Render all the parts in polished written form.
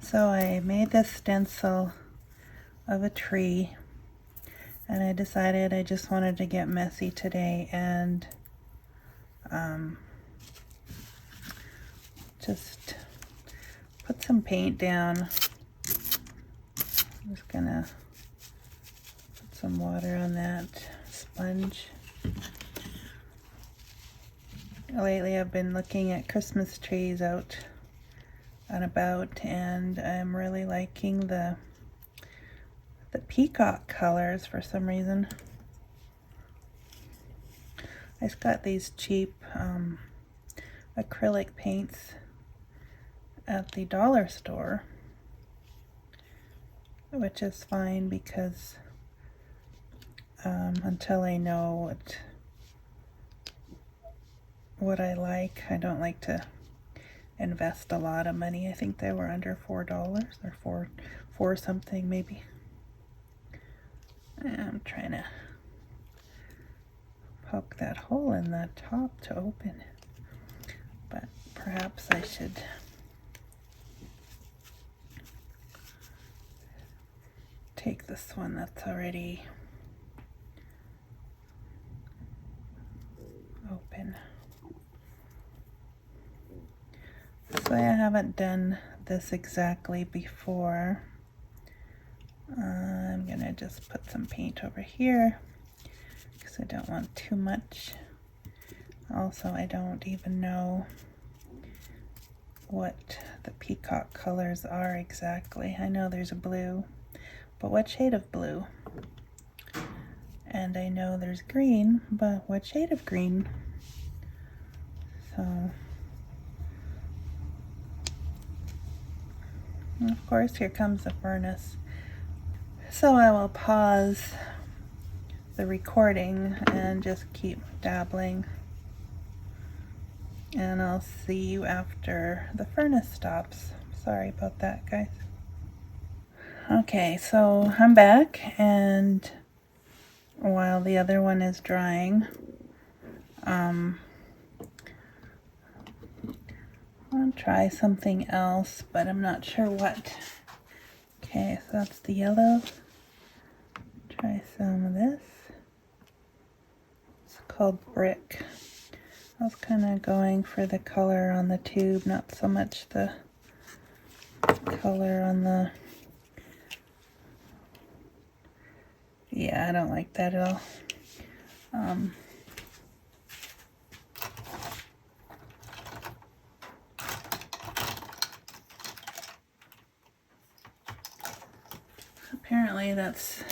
So I made this stencil of a tree, and I decided I just wanted to get messy today and just put some paint down. I'm just gonna put some water on that sponge. Lately I've been looking at Christmas trees out and about, and I'm really liking the peacock colors for some reason. I just got these cheap acrylic paints at the dollar store, which is fine because until I know what I like, I don't like to invest a lot of money. I think they were under $4 or four something maybe. I'm trying to poke that hole in the top to open it, but perhaps I should take this one that's already open. So I haven't done this exactly before. I'm gonna just put some paint over here because I don't want too much. Also, I don't even know what the peacock colors are exactly. I know there's a blue, but what shade of blue? And I know there's green, but what shade of green? So, and of course, here comes the furnace. So I will pause the recording and just keep dabbling. And I'll see you after the furnace stops. Sorry about that, guys. Okay, so I'm back, and while the other one is drying, I'll try something else, but I'm not sure what. Okay, so that's the yellow. Try some of this. It's called Brick. I was kind of going for the color on the tube, not so much the color on the... Yeah, I don't like that at all. Apparently that's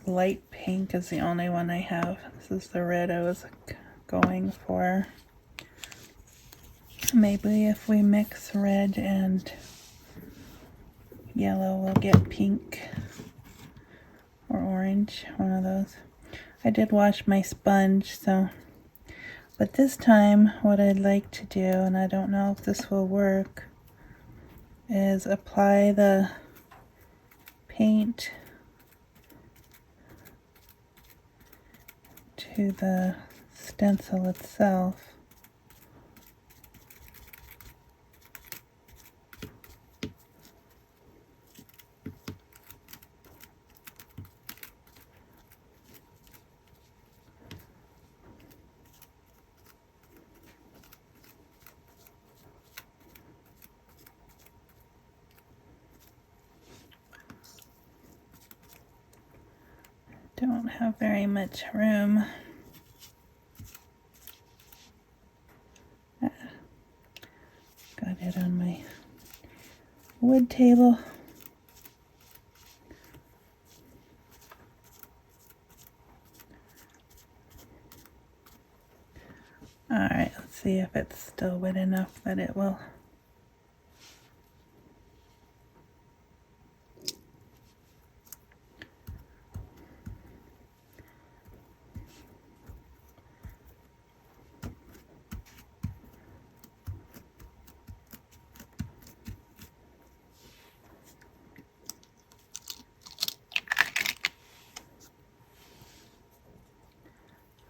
light pink is the only one I have. This is the red I was going for. Maybe if we mix red and yellow, we'll get pink or orange, one of those. I did wash my sponge, so, but this time what I'd like to do, and I don't know if this will work, is apply the paint to the stencil itself. Don't have very much room. Got it on my wood table. Alright, let's see if it's still wet enough that it will.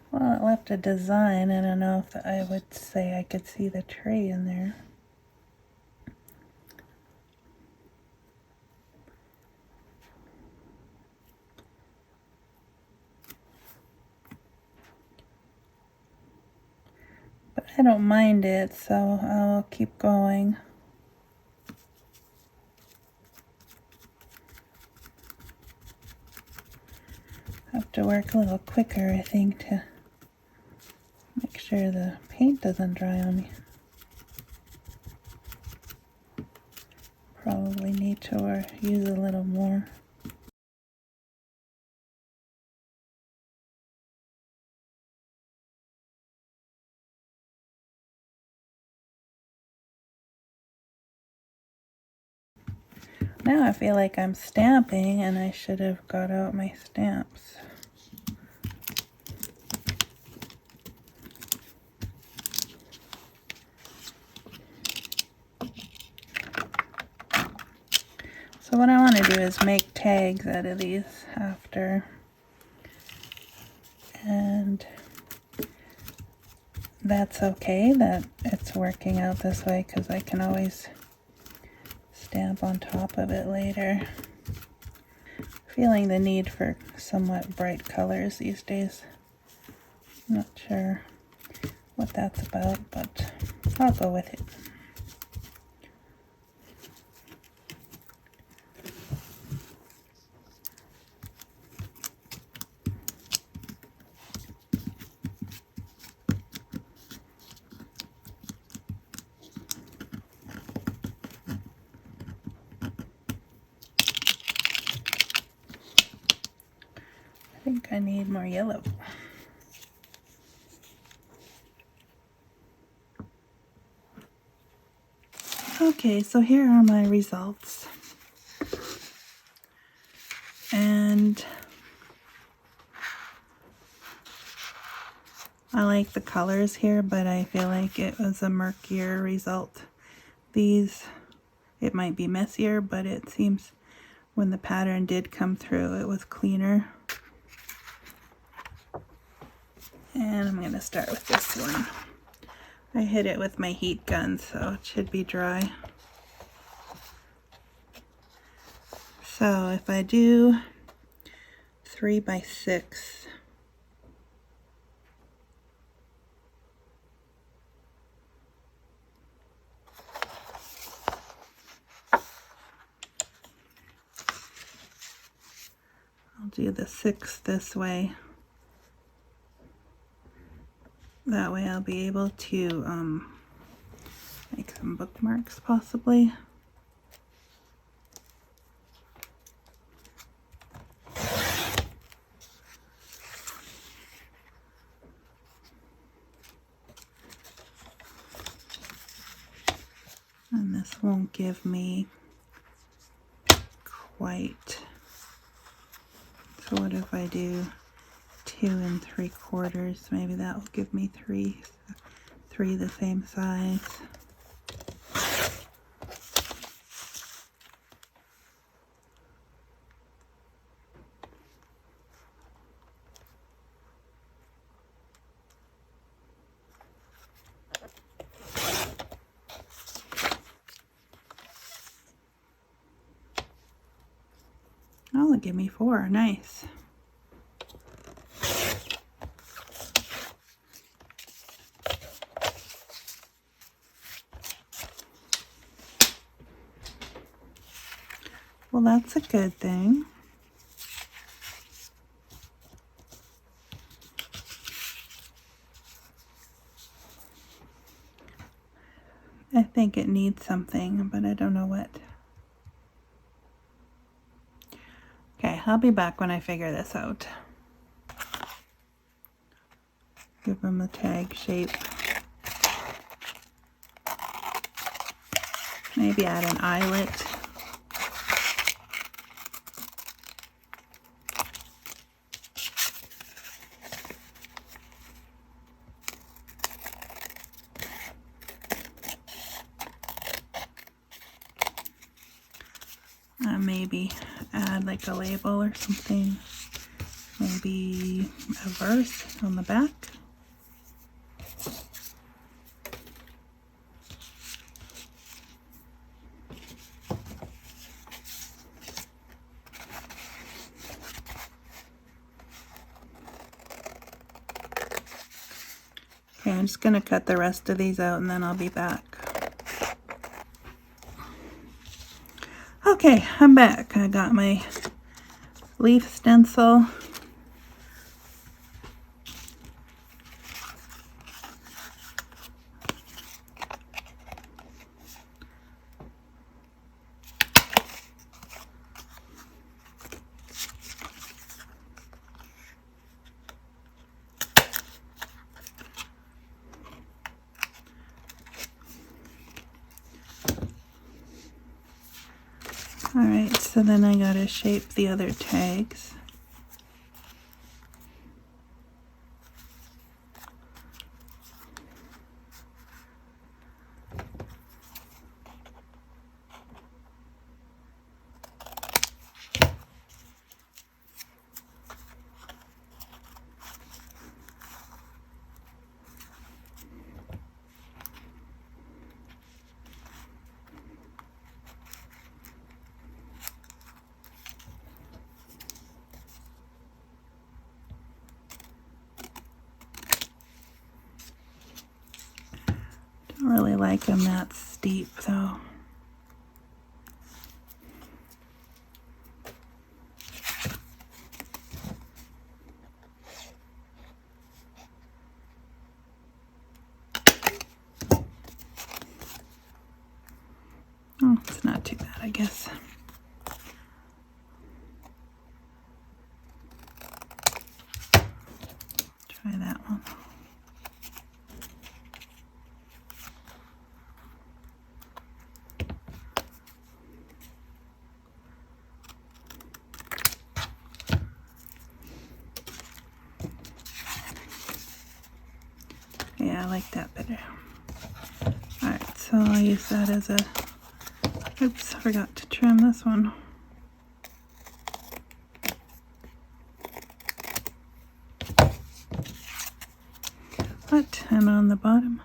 Well, it left a design. I don't know if I would say I could see the tree in there. I don't mind it, so I'll keep going. I have to work a little quicker, I think, to make sure the paint doesn't dry on me. Probably need to use a little more. Now I feel like I'm stamping and I should have got out my stamps. So what I want to do is make tags out of these after. And that's okay that it's working out this way because I can always stamp on top of it later. Feeling the need for somewhat bright colors these days. Not sure what that's about, but I'll go with it. I think I need more yellow. Okay, so here are my results. And I like the colors here, but I feel like it was a murkier result. These, it might be messier, but it seems when the pattern did come through, it was cleaner. And I'm going to start with this one. I hit it with my heat gun, so it should be dry. So if I do 3 by 6, I'll do the 6 this way. That way I'll be able to make some bookmarks possibly. And this won't give me quite. So what if I do 2 3/4? Maybe that will give me three the same size. Oh, give me 4. Nice. Well, that's a good thing. I think it needs something, but I don't know what. Okay, I'll be back when I figure this out. Give them a tag shape. Maybe add an eyelet. Maybe add like a label or something. Maybe a verse on the back. Okay, I'm just going to cut the rest of these out and then I'll be back. Okay, I'm back. I got my leaf stencil. Alright, so then I gotta shape the other tags. Don't really like them that steep though. Oh, it's not too bad, I guess. Try that one. Yeah, I like that better. Alright, so I'll use that as a... Oops, I forgot to trim this one. What? And on the bottom.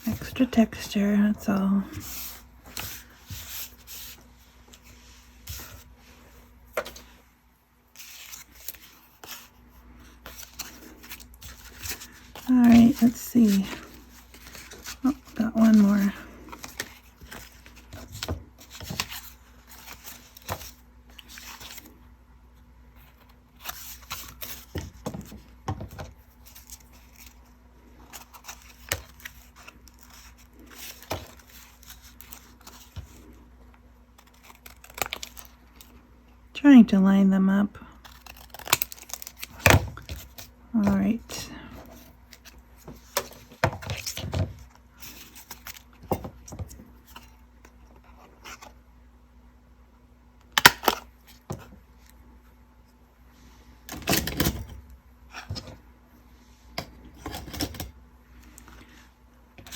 Extra texture, that's all. Alright, let's see. Oh, got one more. Trying to line them up. All right.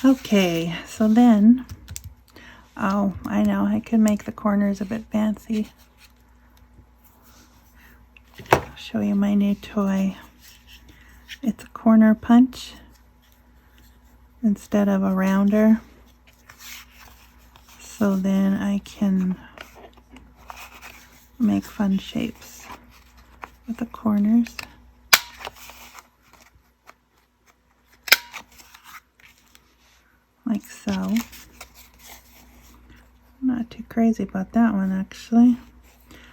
Okay, so then, oh, I know, I could make the corners a bit fancy. I'll show you my new toy. It's a corner punch instead of a rounder. So then I can make fun shapes with the corners. Like so. I'm not too crazy about that one actually.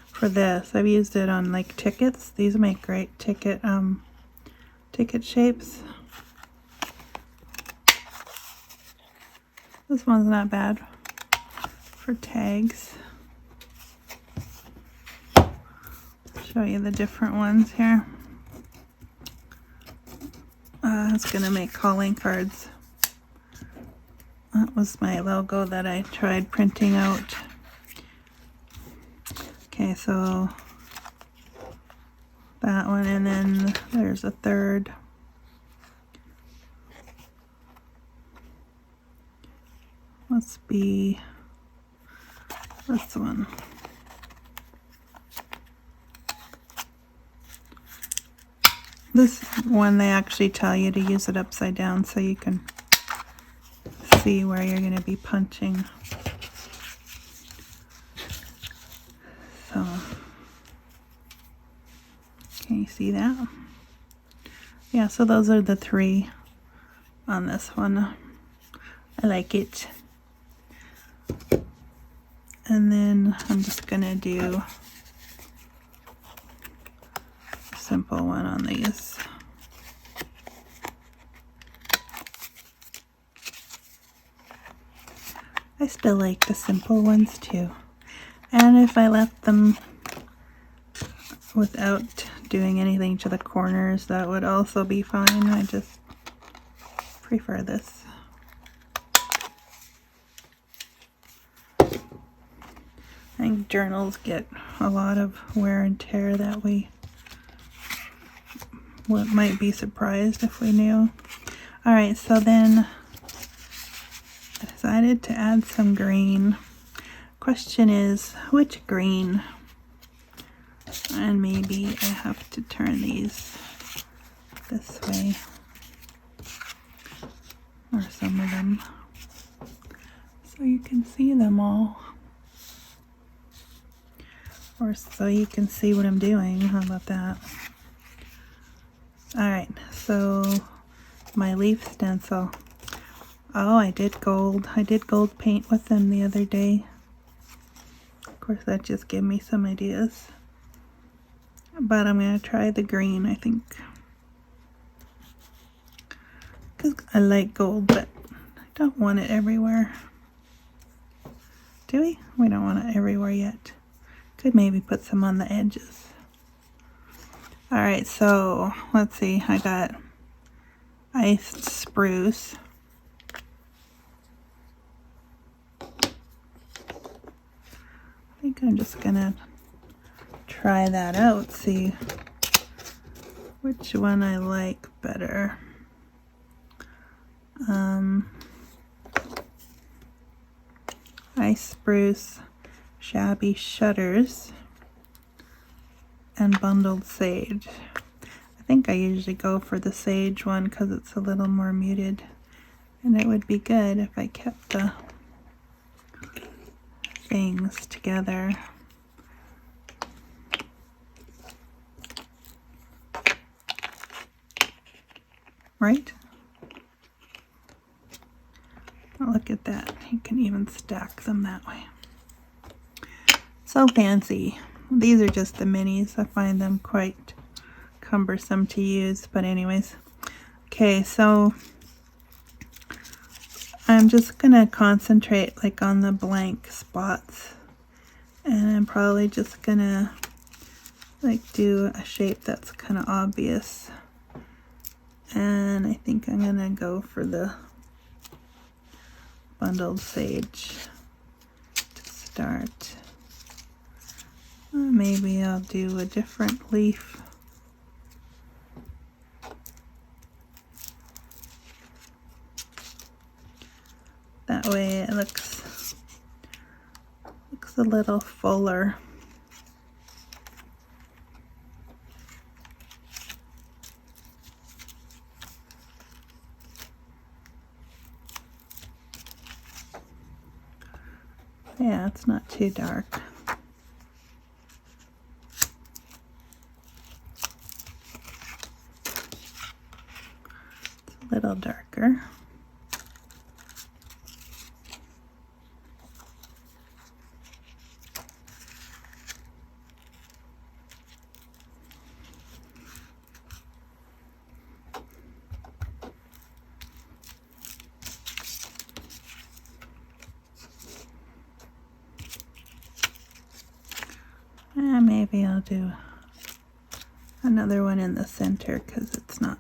For this, I've used it on like tickets. These make great ticket shapes. This one's not bad for tags. Show you the different ones here. It's gonna make calling cards. That was my logo that I tried printing out. Okay, so that one, and then there's a third. Must be this one. This one, they actually tell you to use it upside down so you can see where you're going to be punching. So, can you see that? Yeah, so those are the three on this one. I like it. And then I'm just going to do a simple one on these. I still like the simple ones too. And if I left them without doing anything to the corners, that would also be fine. I just prefer this. I think journals get a lot of wear and tear that we might be surprised if we knew. Alright, so then I decided to add some green. Question is, which green? And maybe I have to turn these this way, or some of them, so you can see them all. Or so you can see what I'm doing. How about that? Alright, so my leaf stencil. Oh, I did gold. I did gold paint with them the other day. Of course, that just gave me some ideas. But I'm going to try the green, I think. Because I like gold, but I don't want it everywhere. Do we? We don't want it everywhere yet. Could maybe put some on the edges. Alright, so let's see. I got iced spruce. I think I'm just gonna try that out, see which one I like better. Ice spruce, shabby shutters, and bundled sage. I think I usually go for the sage one because it's a little more muted, and it would be good if I kept the things together. Right? Oh, look at that. You can even stack them that way. So fancy. These are just the minis. I find them quite cumbersome to use, but anyways. Okay, so I'm just gonna concentrate like on the blank spots, and I'm probably just gonna like do a shape that's kind of obvious, and I think I'm gonna go for the bundled sage to start. Maybe I'll do a different leaf. That way it looks a little fuller. Yeah, it's not too dark. It's a little darker. And maybe I'll do another one in the center because it's not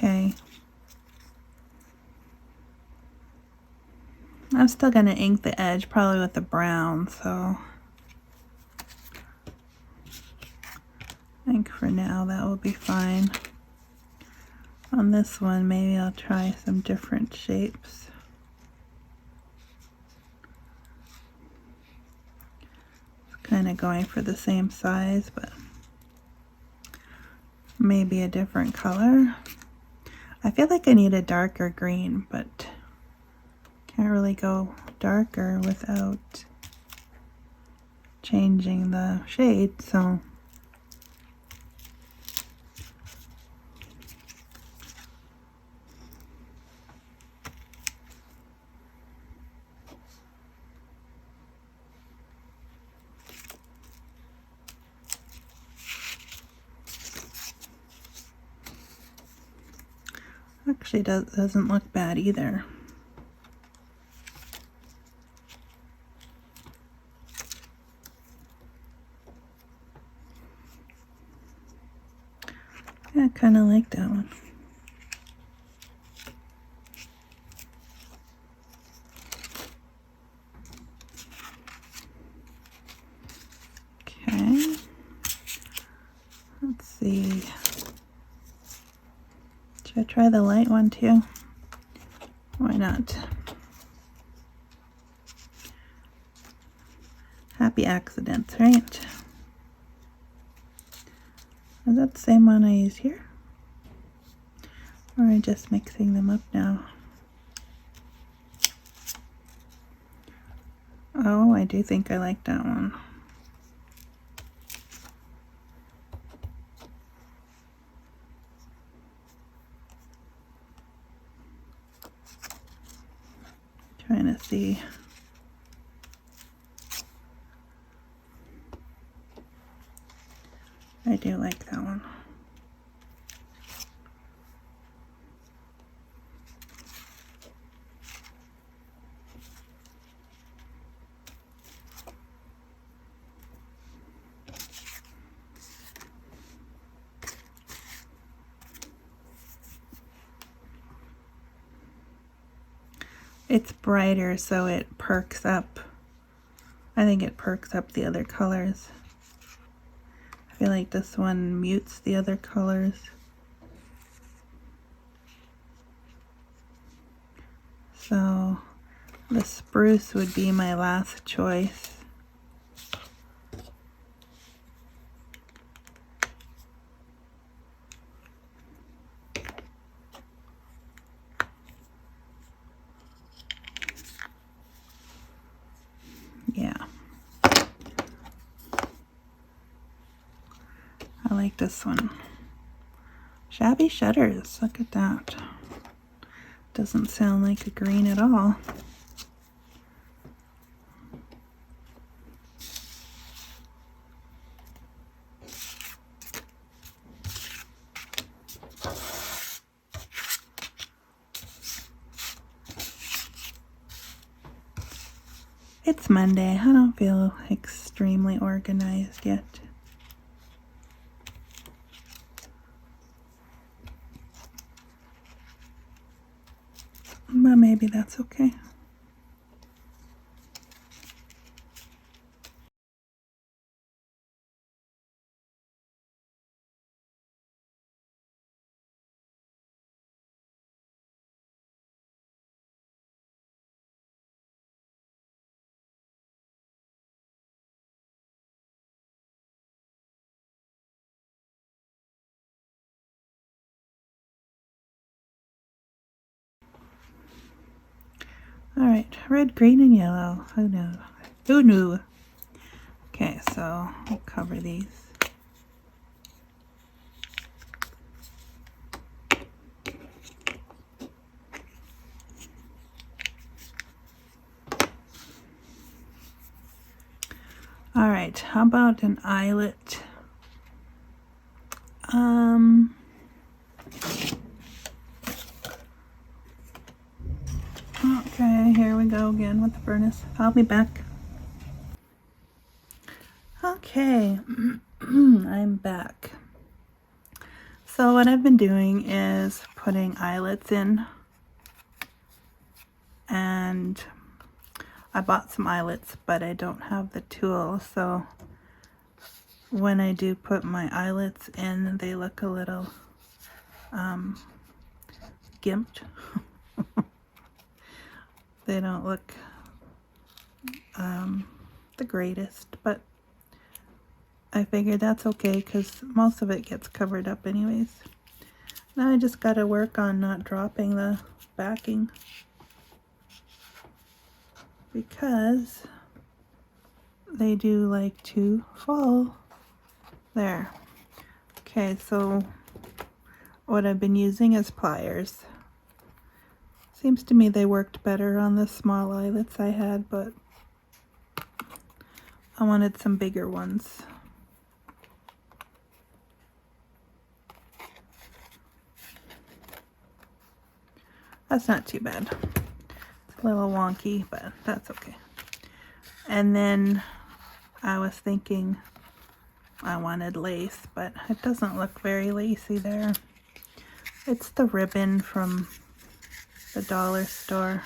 okay. I'm still going to ink the edge, probably with the brown, so I think for now that will be fine. On this one, maybe I'll try some different shapes. It's kind of going for the same size, but maybe a different color. I feel like I need a darker green, but can't really go darker without changing the shade, so actually doesn't look bad either. I kind of like that one. Okay. Let's see. Should I try the light one too? Why not? Happy accidents, right? Is that the same one I used here? Or am I just mixing them up now? Oh, I do think I like that one. Trying to see. I do like that one. It's brighter, so it perks up. I think it perks up the other colors. I feel like this one mutes the other colors. So the spruce would be my last choice. Yeah. I like this one. Shabby Shutters, look at that. Doesn't sound like a green at all. It's Monday. I don't feel extremely organized yet. But maybe that's okay. All right, red, green, and yellow. Who knew? Who knew? Okay, so I'll cover these. All right, how about an eyelet? Okay, here we go again with the furnace. I'll be back. Okay, I'm back. So what I've been doing is putting eyelets in, and I bought some eyelets, but I don't have the tool, so when I do put my eyelets in, they look a little gimped. They don't look the greatest, but I figured that's okay because most of it gets covered up anyways. Now I just gotta work on not dropping the backing, because they do like to fall. There. Okay, so what I've been using is pliers. Seems to me they worked better on the small eyelets I had, but I wanted some bigger ones. That's not too bad. It's a little wonky, but that's okay. And then I was thinking I wanted lace, but it doesn't look very lacy there. It's the ribbon from the dollar store.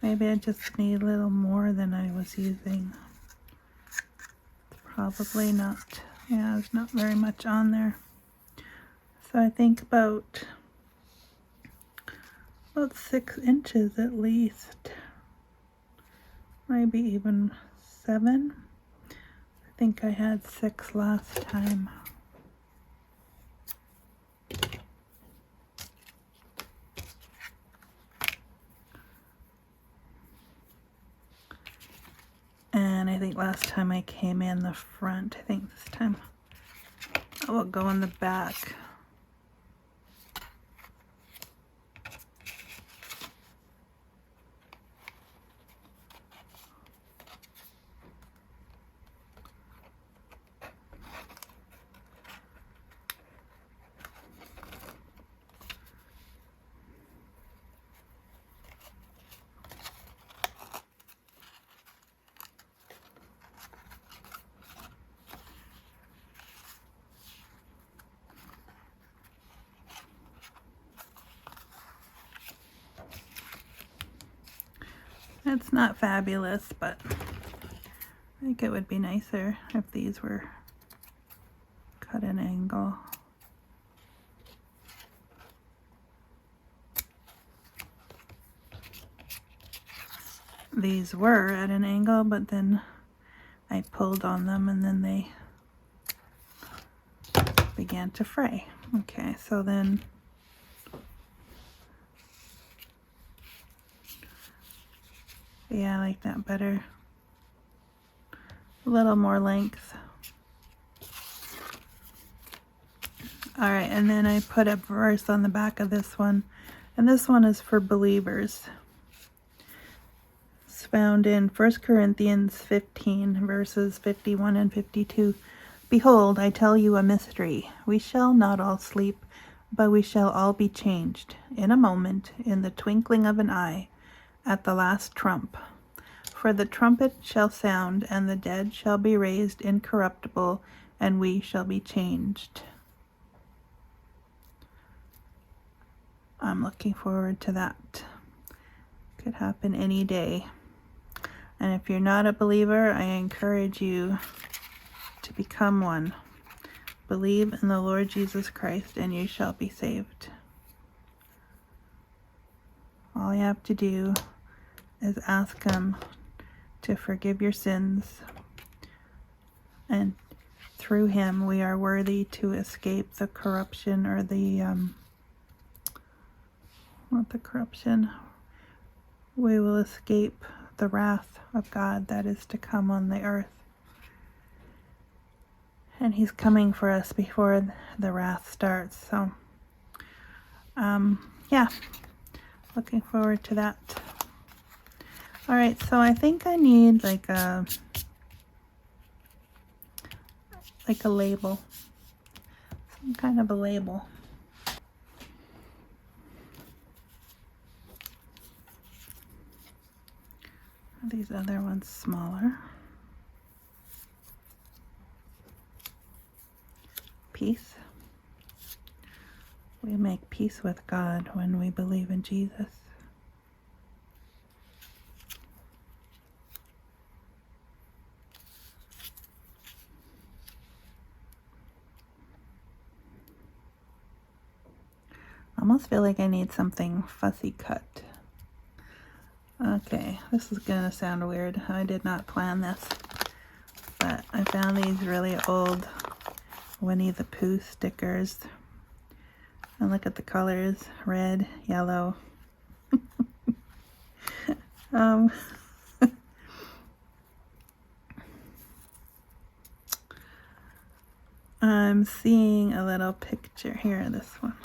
Maybe I just need a little more than I was using. Probably not. Yeah, there's not very much on there. So I think about 6 inches at least. Maybe even 7. I think I had 6 last time. And I think last time I came in the front. I think this time I will go in the back. It's not fabulous, but I think it would be nicer if these were cut at an angle. These were at an angle, but then I pulled on them and then they began to fray. Okay, so then yeah, I like that better. A little more length. Alright, and then I put a verse on the back of this one. And this one is for believers. It's found in 1 Corinthians 15, verses 51 and 52. Behold, I tell you a mystery. We shall not all sleep, but we shall all be changed. In a moment, in the twinkling of an eye, at the last trump. For the trumpet shall sound, and the dead shall be raised incorruptible, and we shall be changed. I'm looking forward to that. Could happen any day. And if you're not a believer, I encourage you to become one. Believe in the Lord Jesus Christ, and you shall be saved. All you have to do is ask Him to forgive your sins, and through Him we are worthy to escape the corruption, or the not the corruption. We will escape the wrath of God that is to come on the earth. And He's coming for us before the wrath starts. So, yeah, looking forward to that. Alright, so I think I need like a label. Some kind of a label. These other ones smaller. Piece. We make peace with God when we believe in Jesus. I almost feel like I need something fussy cut. Okay, this is gonna sound weird. I did not plan this, but I found these really old Winnie the Pooh stickers. And look at the colors, red, yellow. I'm seeing a little picture here, this one.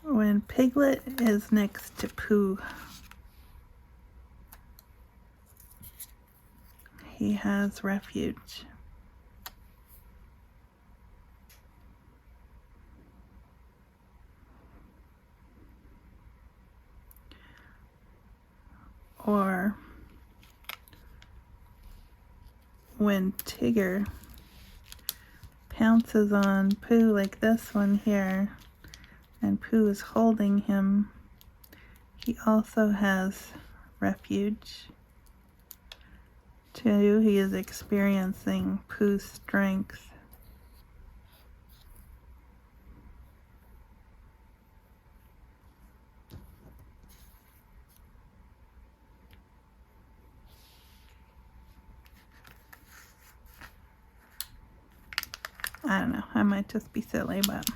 When Piglet is next to Pooh, he has refuge. Or when Tigger pounces on Pooh like this one here, and Pooh is holding him, he also has refuge. Too, he is experiencing Pooh's strength. I don't know, I might just be silly, but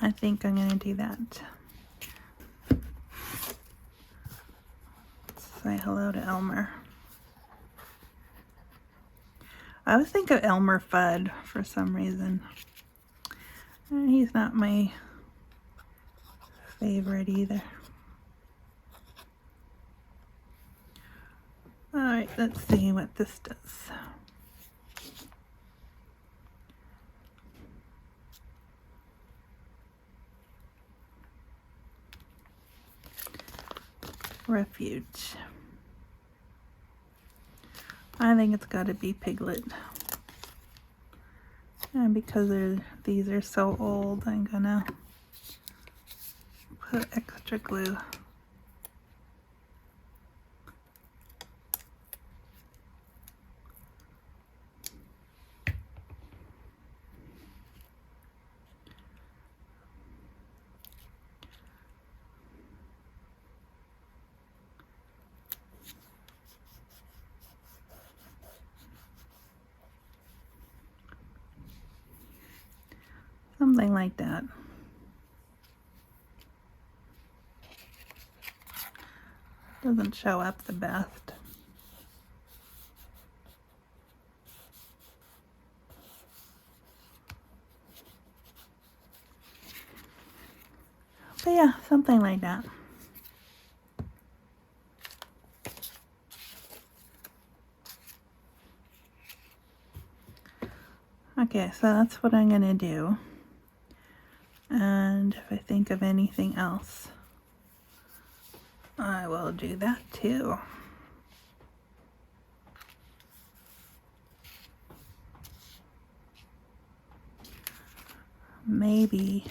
I think I'm gonna do that. Say hello to Elmer. I always think of Elmer Fudd for some reason. He's not my favorite either. Alright, let's see what this does. Refuge. I think it's got to be Piglet. And because these are so old, I'm gonna put extra glue. Something like that. Doesn't show up the best. But yeah, something like that. Okay, so that's what I'm gonna do. And if I think of anything else, I will do that too. Maybe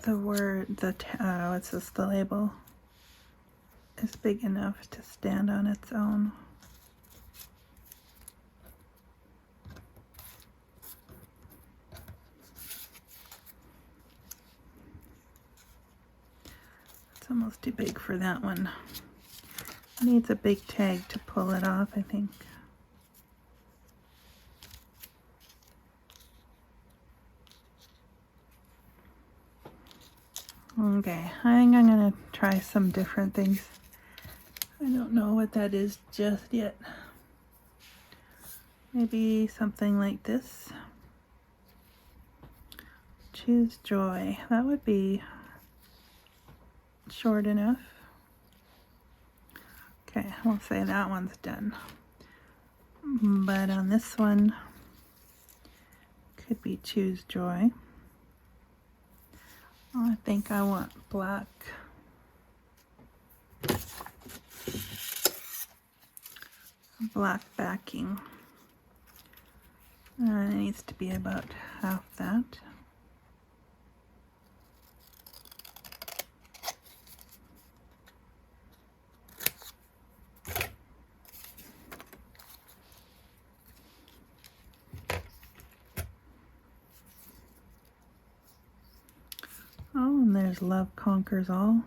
the what's this, the label is big enough to stand on its own. It's almost too big for that one. It needs a big tag to pull it off, I think. Okay, I think I'm gonna try some different things. I don't know what that is just yet. Maybe something like this. Choose joy. That would be short enough. Okay, we'll say that one's done. But on this one, could be choose joy. I think I want black. black backing. And it needs to be about half that. Oh, and there's Love Conquers All.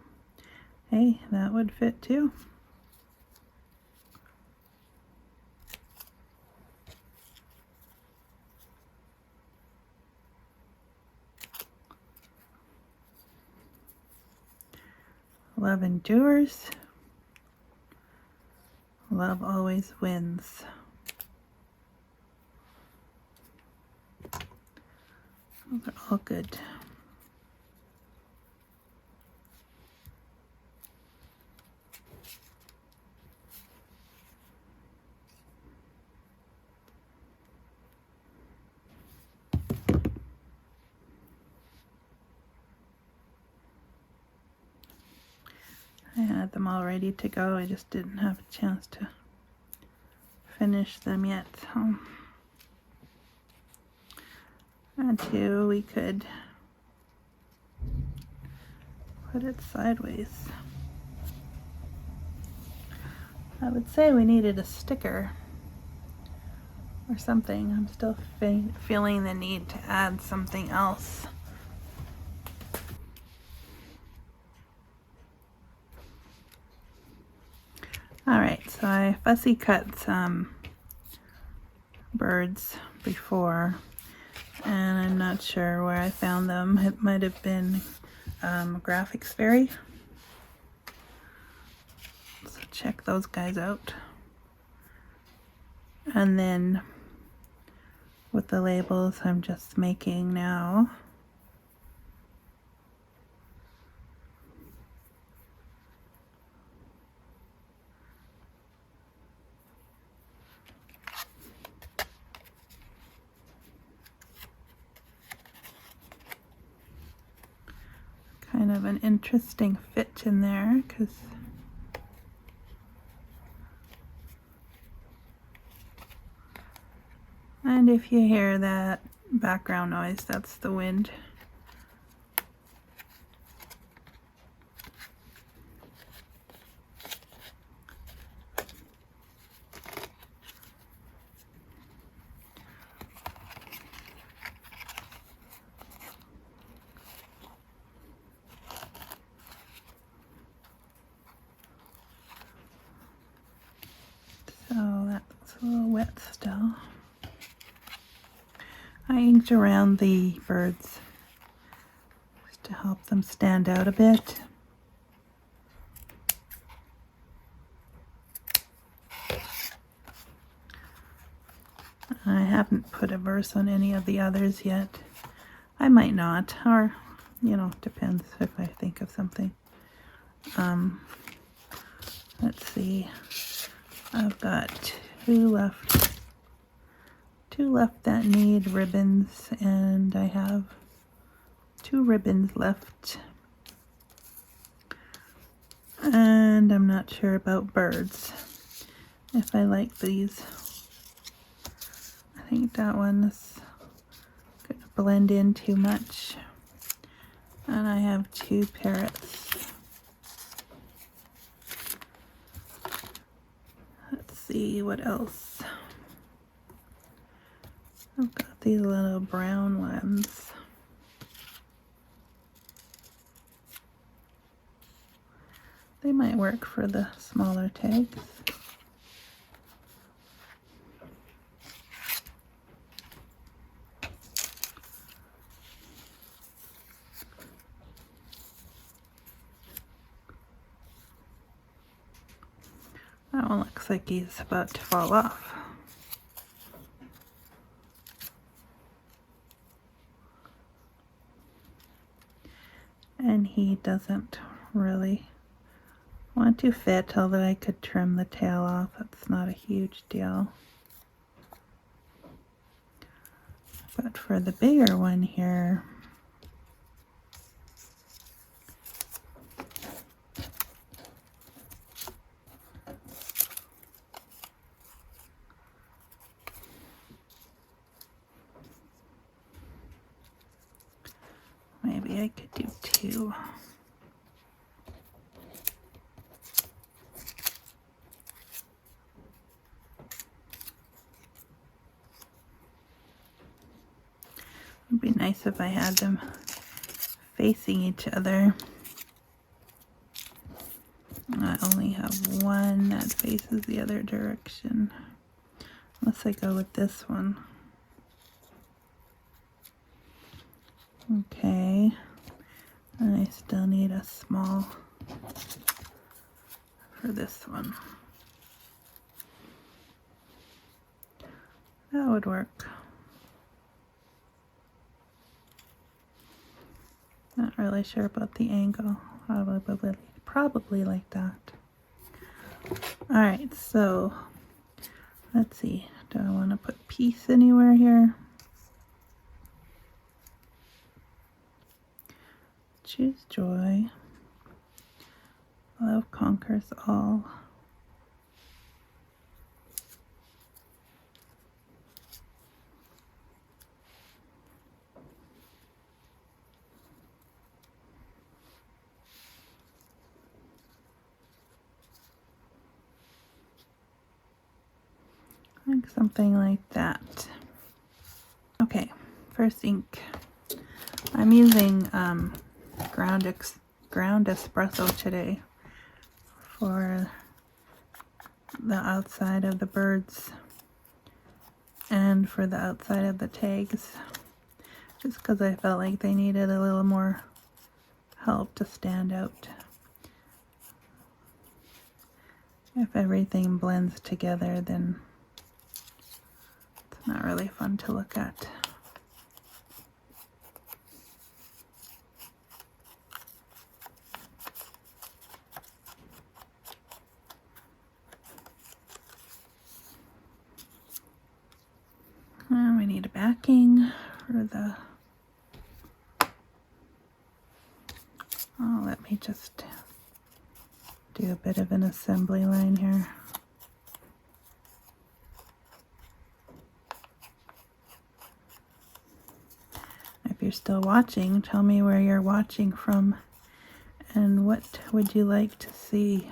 Hey, that would fit too. Love endures. Love always wins. Those are all good. I had them all ready to go. I just didn't have a chance to finish them yet. So. And two, we could put it sideways. I would say we needed a sticker or something. I'm still feeling the need to add something else. Alright, so I fussy cut some birds before, and I'm not sure where I found them. It might have been Graphics Fairy. So check those guys out. And then with the labels I'm just making now. Kind of an interesting fit in there, because and if you hear that background noise, that's the wind. So that's a little wet still. I inked around the birds just to help them stand out a bit. I haven't put a verse on any of the others yet. I might not, or, you know, depends if I think of something. Let's see. I've got two left that need ribbons, and I have 2 ribbons left. And I'm not sure about birds, if I like these. I think that one's gonna blend in too much. And I have 2 parrots. Let's see what else. I've got these little brown ones. They might work for the smaller tags. That one looks like he's about to fall off. And he doesn't really want to fit, although I could trim the tail off. It's not a huge deal. But for the bigger one here, maybe I could do 2. It'd be nice if I had them facing each other. I only have one that faces the other direction. Unless I go with this one. Okay. And I still need a small for this one. That would work. Not really sure about the angle. Probably like that. Alright, so let's see. Do I want to put peace anywhere here? Choose joy. Love conquers all. Like something like that. Okay, first ink. I'm using ground espresso today for the outside of the birds and for the outside of the tags, just because I felt like they needed a little more help to stand out. If everything blends together, then it's not really fun to look at. And we need a backing for the... Oh, let me just do a bit of an assembly line here. If you're still watching, tell me where you're watching from and what would you like to see.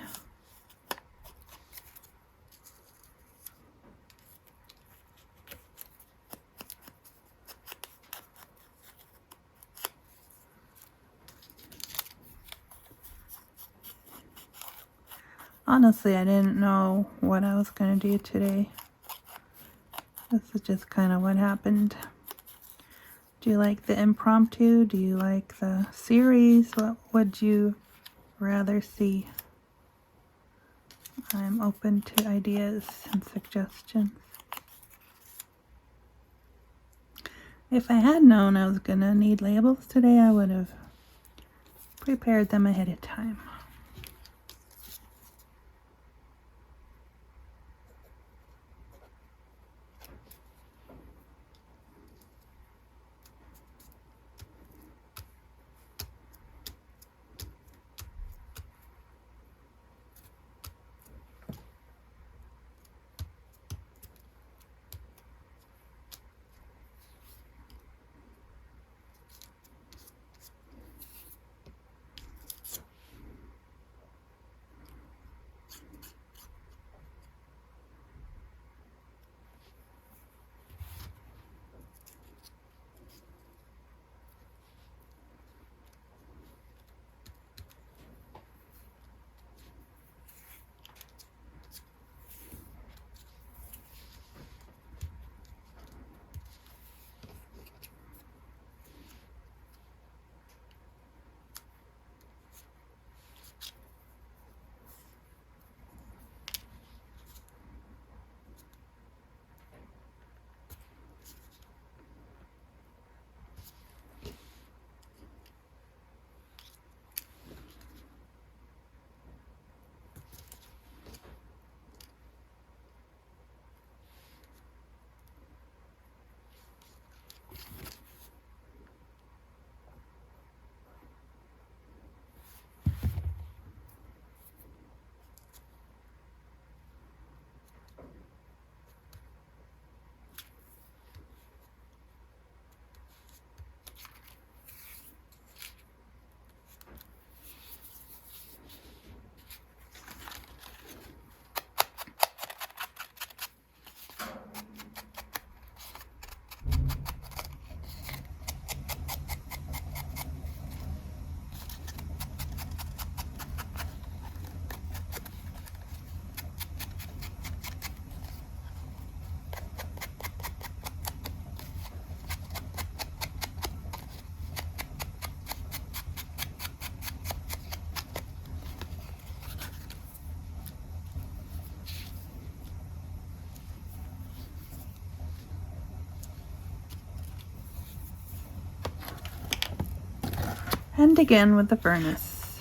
Honestly, I didn't know what I was going to do today. This is just kind of what happened. Do you like the impromptu? Do you like the series? What would you rather see? I'm open to ideas and suggestions. If I had known I was going to need labels today, I would have prepared them ahead of time. And again with the furnace.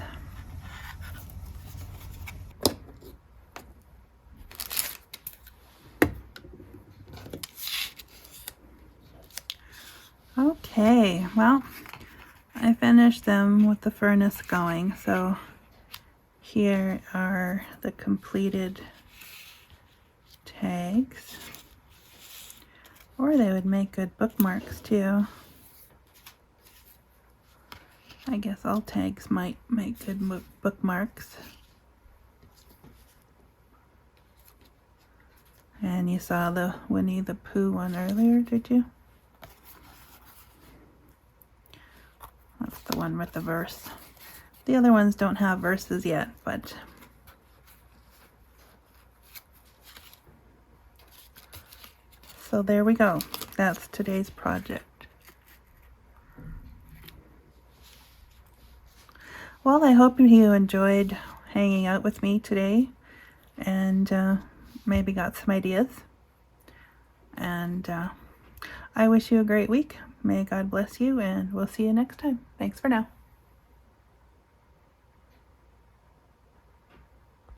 Okay, well, I finished them with the furnace going, so here are the completed tags. Or they would make good bookmarks too. I guess all tags might make good bookmarks. And you saw the Winnie the Pooh one earlier, did you? That's the one with the verse. The other ones don't have verses yet, but so there we go. That's today's project. Well, I hope you enjoyed hanging out with me today and maybe got some ideas. And I wish you a great week. May God bless you, and we'll see you next time. Thanks for now.